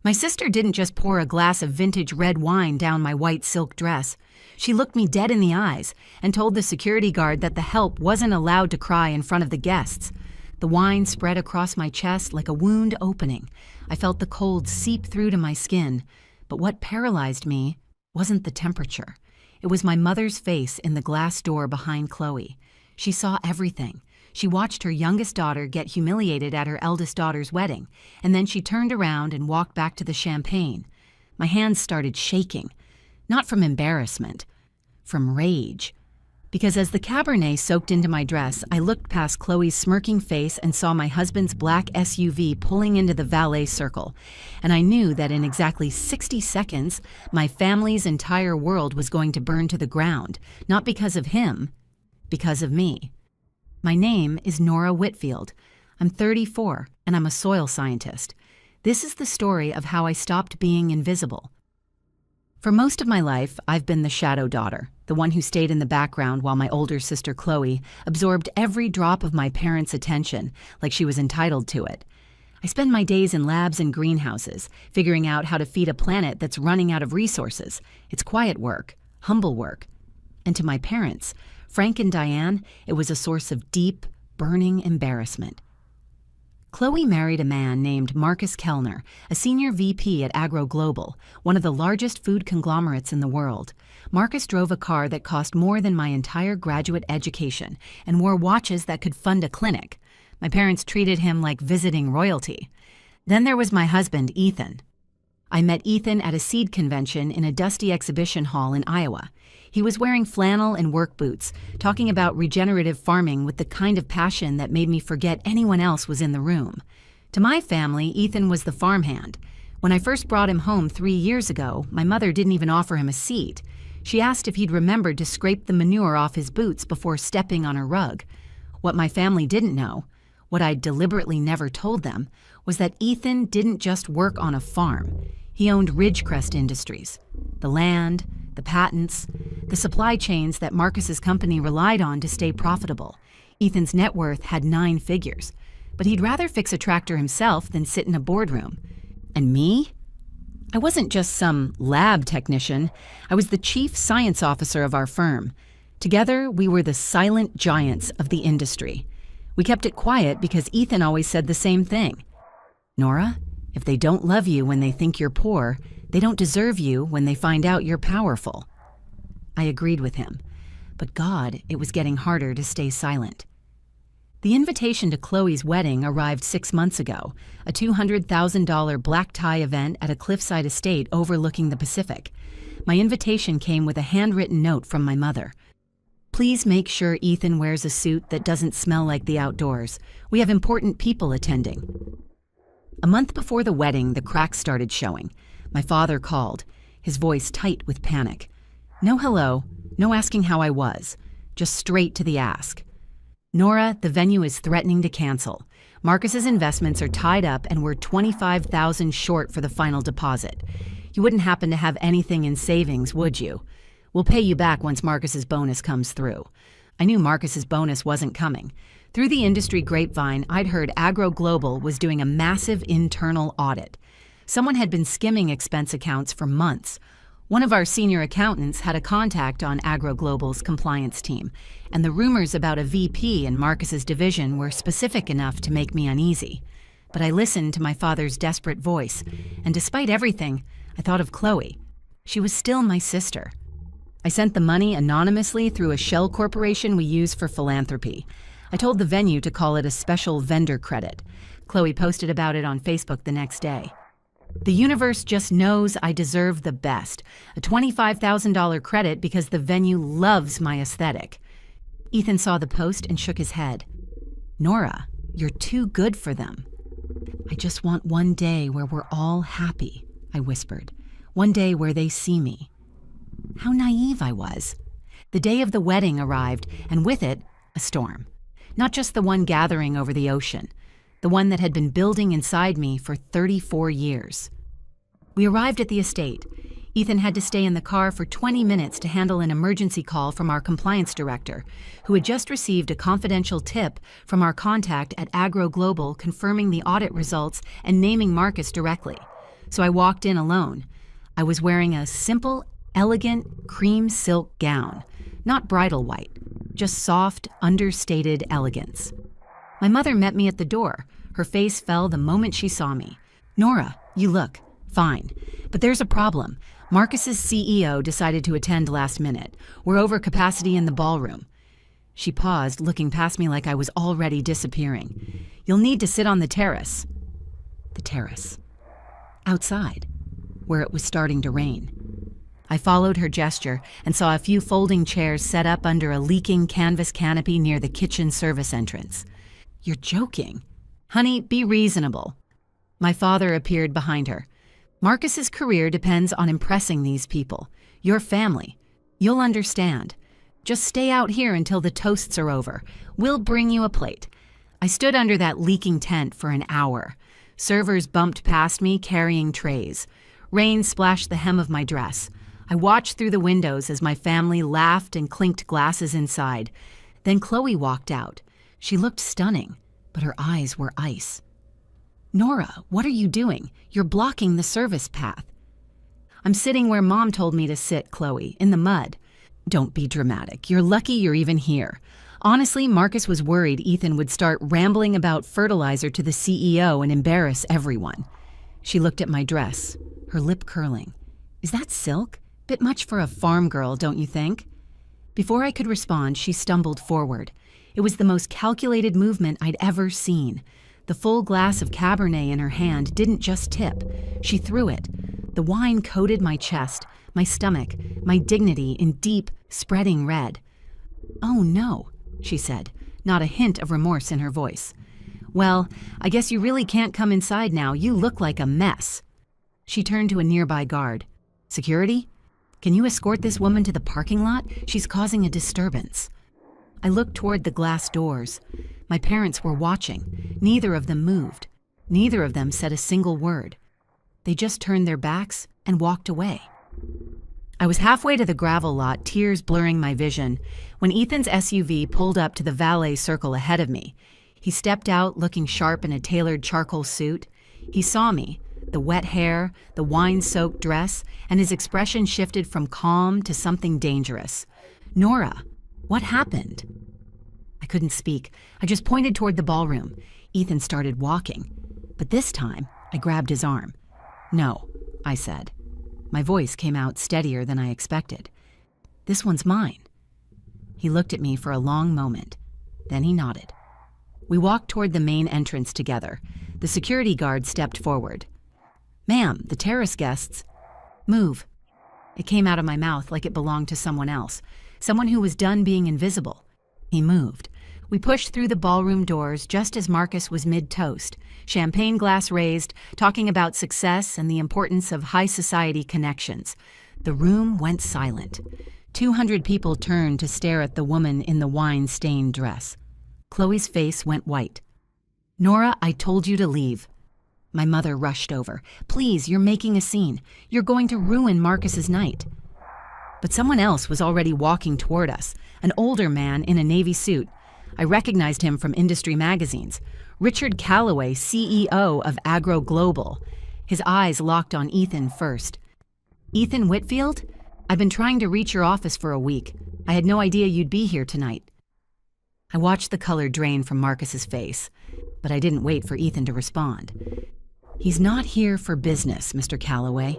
My sister didn't just pour a glass of vintage red wine down my white silk dress. She looked me dead in the eyes and told the security guard that the help wasn't allowed to cry in front of the guests. The wine spread across my chest like a wound opening. I felt the cold seep through to my skin. But what paralyzed me wasn't the temperature. It was my mother's face in the glass door behind Chloe. She saw everything. She watched her youngest daughter get humiliated at her eldest daughter's wedding, and then she turned around and walked back to the champagne. My hands started shaking, not from embarrassment, from rage. Because as the Cabernet soaked into my dress, I looked past Chloe's smirking face and saw my husband's black SUV pulling into the valet circle. And I knew that in exactly 60 seconds, my family's entire world was going to burn to the ground, not because of him, because of me. My name is Nora Whitfield. I'm 34, and I'm a soil scientist. This is the story of how I stopped being invisible. For most of my life, I've been the shadow daughter, the one who stayed in the background while my older sister Chloe absorbed every drop of my parents' attention, like she was entitled to it. I spend my days in labs and greenhouses, figuring out how to feed a planet that's running out of resources. It's quiet work, humble work. And to my parents, Frank and Diane, it was a source of deep, burning embarrassment. Chloe married a man named Marcus Kellner, a senior VP at Agro Global, one of the largest food conglomerates in the world. Marcus drove a car that cost more than my entire graduate education and wore watches that could fund a clinic. My parents treated him like visiting royalty. Then there was my husband, Ethan. I met Ethan at a seed convention in a dusty exhibition hall in Iowa. He was wearing flannel and work boots, talking about regenerative farming with the kind of passion that made me forget anyone else was in the room. To my family, Ethan was the farmhand. When I first brought him home 3 years ago, my mother didn't even offer him a seat. She asked if he'd remembered to scrape the manure off his boots before stepping on a rug. What my family didn't know, what I deliberately never told them, was that Ethan didn't just work on a farm. He owned Ridgecrest Industries. The land, the patents, the supply chains that Marcus's company relied on to stay profitable. Ethan's net worth had 9 figures, but he'd rather fix a tractor himself than sit in a boardroom. And me? I wasn't just some lab technician. I was the chief science officer of our firm. Together, we were the silent giants of the industry. We kept it quiet because Ethan always said the same thing. Nora, if they don't love you when they think you're poor, they don't deserve you when they find out you're powerful. I agreed with him, but God, it was getting harder to stay silent. The invitation to Chloe's wedding arrived 6 months ago, a $200,000 black tie event at a cliffside estate overlooking the Pacific. My invitation came with a handwritten note from my mother. Please make sure Ethan wears a suit that doesn't smell like the outdoors. We have important people attending. A month before the wedding, the cracks started showing. My father called, his voice tight with panic. No hello, no asking how I was, just straight to the ask. Nora, the venue is threatening to cancel. Marcus's investments are tied up and we're $25,000 short for the final deposit. You wouldn't happen to have anything in savings, would you? We'll pay you back once Marcus's bonus comes through. I knew Marcus's bonus wasn't coming. Through the industry grapevine, I'd heard Agro Global was doing a massive internal audit. Someone had been skimming expense accounts for months. One of our senior accountants had a contact on Agro Global's compliance team, and the rumors about a VP in Marcus's division were specific enough to make me uneasy. But I listened to my father's desperate voice, and despite everything, I thought of Chloe. She was still my sister. I sent the money anonymously through a shell corporation we use for philanthropy. I told the venue to call it a special vendor credit. Chloe posted about it on Facebook the next day. The universe just knows I deserve the best, a $25,000 credit because the venue loves my aesthetic. Ethan saw the post and shook his head. Nora, you're too good for them. I just want one day where we're all happy, I whispered. One day where they see me. How naive I was. The day of the wedding arrived, and with it, a storm. Not just the one gathering over the ocean, the one that had been building inside me for 34 years. We arrived at the estate. Ethan had to stay in the car for 20 minutes to handle an emergency call from our compliance director, who had just received a confidential tip from our contact at Agro Global confirming the audit results and naming Marcus directly. so I walked in alone. I was wearing a simple, elegant cream silk gown, not bridal white, just soft, understated elegance. My mother met me at the door. Her face fell the moment she saw me. "Nora, you look fine, but there's a problem. Marcus's CEO decided to attend last minute. We're over capacity in the ballroom." She paused, looking past me like I was already disappearing. "You'll need to sit on the terrace." The terrace. Outside, where it was starting to rain. I followed her gesture and saw a few folding chairs set up under a leaking canvas canopy near the kitchen service entrance. "You're joking." "Honey, be reasonable." My father appeared behind her. "Marcus's career depends on impressing these people. Your family. You'll understand. Just stay out here until the toasts are over. We'll bring you a plate." I stood under that leaking tent for an hour. Servers bumped past me carrying trays. Rain splashed the hem of my dress. I watched through the windows as my family laughed and clinked glasses inside. Then Chloe walked out. She looked stunning, but her eyes were ice. "Nora, what are you doing? You're blocking the service path." "I'm sitting where Mom told me to sit, Chloe, in the mud." "Don't be dramatic. You're lucky you're even here." Honestly, Marcus was worried Ethan would start rambling about fertilizer to the CEO and embarrass everyone. She looked at my dress, her lip curling. "Is that silk? Bit much for a farm girl, don't you think?" Before I could respond, she stumbled forward. It was the most calculated movement I'd ever seen. The full glass of Cabernet in her hand didn't just tip. She threw it. The wine coated my chest, my stomach, my dignity in deep, spreading red. "Oh no," she said, not a hint of remorse in her voice. "Well, I guess you really can't come inside now. You look like a mess." She turned to a nearby guard. "Security? Can you escort this woman to the parking lot? She's causing a disturbance." I looked toward the glass doors. My parents were watching. Neither of them moved. Neither of them said a single word. They just turned their backs and walked away. I was halfway to the gravel lot, tears blurring my vision, when Ethan's SUV pulled up to the valet circle ahead of me. He stepped out looking sharp in a tailored charcoal suit. He saw me, the wet hair, the wine-soaked dress, and his expression shifted from calm to something dangerous. "Nora, what happened?" I couldn't speak. I just pointed toward the ballroom. Ethan started walking, but this time I grabbed his arm. "No," I said. My voice came out steadier than I expected. "This one's mine." He looked at me for a long moment. Then he nodded. We walked toward the main entrance together. The security guard stepped forward. "Ma'am, the terrace guests—" "Move." It came out of my mouth like it belonged to someone else, someone who was done being invisible. He moved. We pushed through the ballroom doors just as Marcus was mid-toast, champagne glass raised, talking about success and the importance of high society connections. The room went silent. 200 people turned to stare at the woman in the wine-stained dress. Chloe's face went white. "Nora, I told you to leave." My mother rushed over. "Please, you're making a scene. You're going to ruin Marcus's night." But someone else was already walking toward us, an older man in a navy suit. I recognized him from industry magazines. Richard Calloway, CEO of Agro Global. His eyes locked on Ethan first. "Ethan Whitfield? I've been trying to reach your office for a week. I had no idea you'd be here tonight." I watched the color drain from Marcus's face, but I didn't wait for Ethan to respond. "He's not here for business, Mr. Calloway."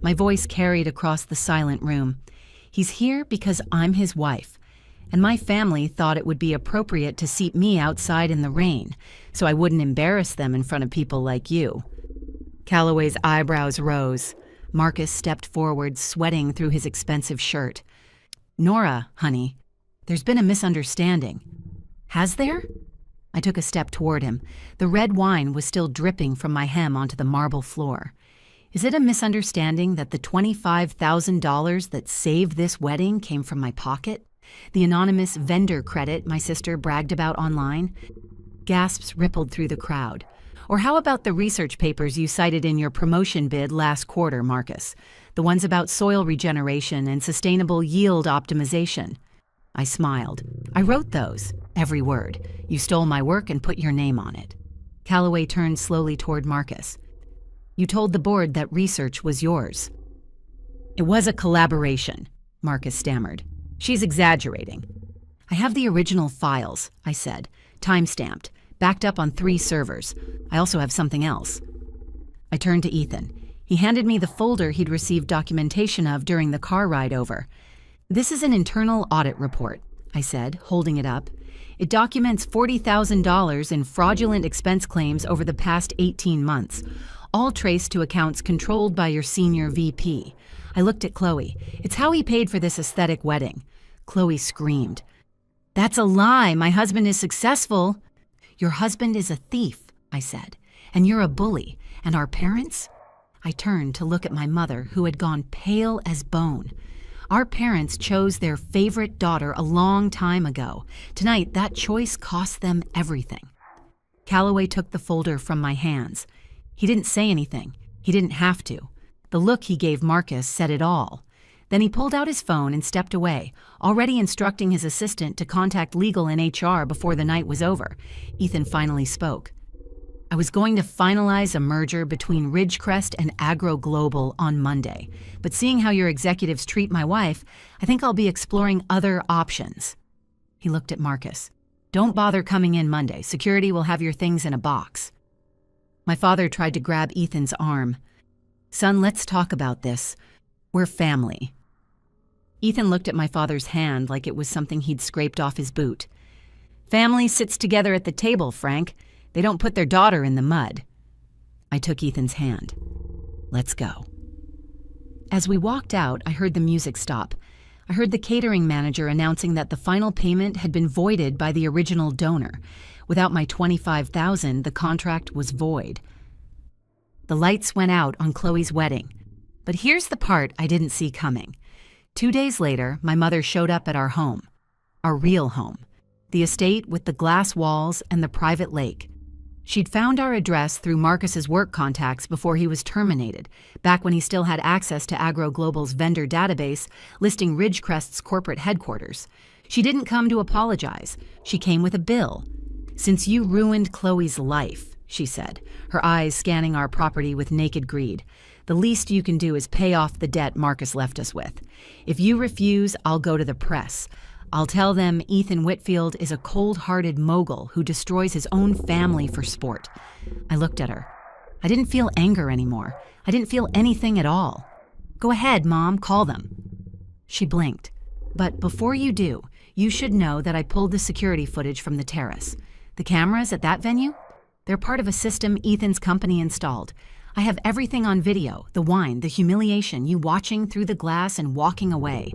My voice carried across the silent room. "He's here because I'm his wife, and my family thought it would be appropriate to seat me outside in the rain, so I wouldn't embarrass them in front of people like you." Calloway's eyebrows rose. Marcus stepped forward, sweating through his expensive shirt. "Nora, honey, there's been a misunderstanding." "Has there?" I took a step toward him. The red wine was still dripping from my hem onto the marble floor. "Is it a misunderstanding that the $25,000 that saved this wedding came from my pocket? The anonymous vendor credit my sister bragged about online?" Gasps rippled through the crowd. "Or how about the research papers you cited in your promotion bid last quarter, Marcus? The ones about soil regeneration and sustainable yield optimization?" I smiled. "I wrote those. Every word. You stole my work and put your name on it." Calloway turned slowly toward Marcus. You told the board that research was yours." "It was a collaboration," Marcus stammered. "She's exaggerating." "I have the original files," I said, time-stamped, backed up on 3 servers. I also have something else. I turned to Ethan. He handed me the folder he'd received documentation of during the car ride over. "This is an internal audit report," I said, holding it up. "It documents $40,000 in fraudulent expense claims over the past 18 months, all traced to accounts controlled by your senior VP. I looked at Chloe. "It's how he paid for this aesthetic wedding." Chloe screamed. "That's a lie. My husband is successful." "Your husband is a thief," I said, "and you're a bully. And our parents?" I turned to look at my mother, who had gone pale as bone. "Our parents chose their favorite daughter a long time ago. Tonight, that choice cost them everything." Calloway took the folder from my hands. He didn't say anything. He didn't have to. The look he gave Marcus said it all. Then he pulled out his phone and stepped away, already instructing his assistant to contact legal and HR before the night was over. Ethan finally spoke. "I was going to finalize a merger between Ridgecrest and Agro Global on Monday, but seeing how your executives treat my wife, I think I'll be exploring other options." He looked at Marcus. "Don't bother coming in Monday. Security will have your things in a box." My father tried to grab Ethan's arm. "Son, let's talk about this. We're family." Ethan looked at my father's hand like it was something he'd scraped off his boot. "Family sits together at the table, Frank. They don't put their daughter in the mud." I took Ethan's hand. "Let's go." As we walked out, I heard the music stop. I heard the catering manager announcing that the final payment had been voided by the original donor. Without my $25,000, the contract was void. The lights went out on Chloe's wedding. But here's the part I didn't see coming. 2 days later, my mother showed up at our home. Our real home. The estate with the glass walls and the private lake. She'd found our address through Marcus's work contacts before he was terminated, back when he still had access to Agro Global's vendor database listing Ridgecrest's corporate headquarters. She didn't come to apologize. She came with a bill. "Since you ruined Chloe's life," she said, her eyes scanning our property with naked greed, "the least you can do is pay off the debt Marcus left us with. If you refuse, I'll go to the press. I'll tell them Ethan Whitfield is a cold-hearted mogul who destroys his own family for sport." I looked at her. I didn't feel anger anymore. I didn't feel anything at all. "Go ahead, Mom, call them." She blinked. "But before you do, you should know that I pulled the security footage from the terrace. The cameras at that venue? They're part of a system Ethan's company installed. I have everything on video, the wine, the humiliation, you watching through the glass and walking away."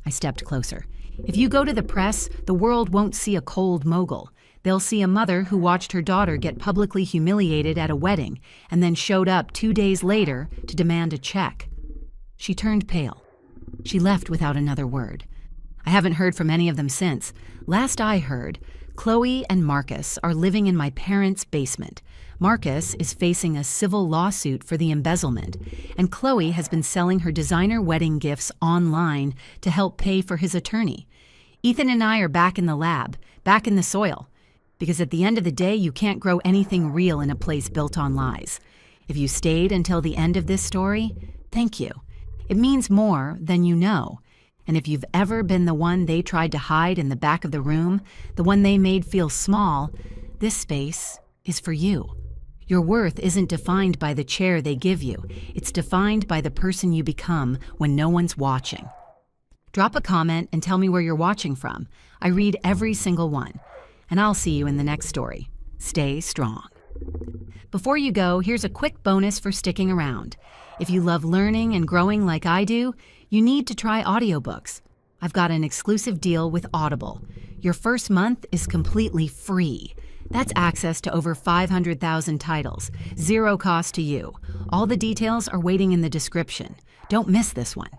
I stepped closer. "If you go to the press, the world won't see a cold mogul. They'll see a mother who watched her daughter get publicly humiliated at a wedding and then showed up 2 days later to demand a check." She turned pale. She left without another word. I haven't heard from any of them since. Last I heard, Chloe and Marcus are living in my parents' basement. Marcus is facing a civil lawsuit for the embezzlement, and Chloe has been selling her designer wedding gifts online to help pay for his attorney. Ethan and I are back in the lab, back in the soil, because at the end of the day, you can't grow anything real in a place built on lies. If you stayed until the end of this story, thank you. It means more than you know. And if you've ever been the one they tried to hide in the back of the room, the one they made feel small, this space is for you. Your worth isn't defined by the chair they give you. It's defined by the person you become when no one's watching. Drop a comment and tell me where you're watching from. I read every single one. And I'll see you in the next story. Stay strong. Before you go, here's a quick bonus for sticking around. If you love learning and growing like I do, you need to try audiobooks. I've got an exclusive deal with Audible. Your first month is completely free. That's access to over 500,000 titles, zero cost to you. All the details are waiting in the description. Don't miss this one.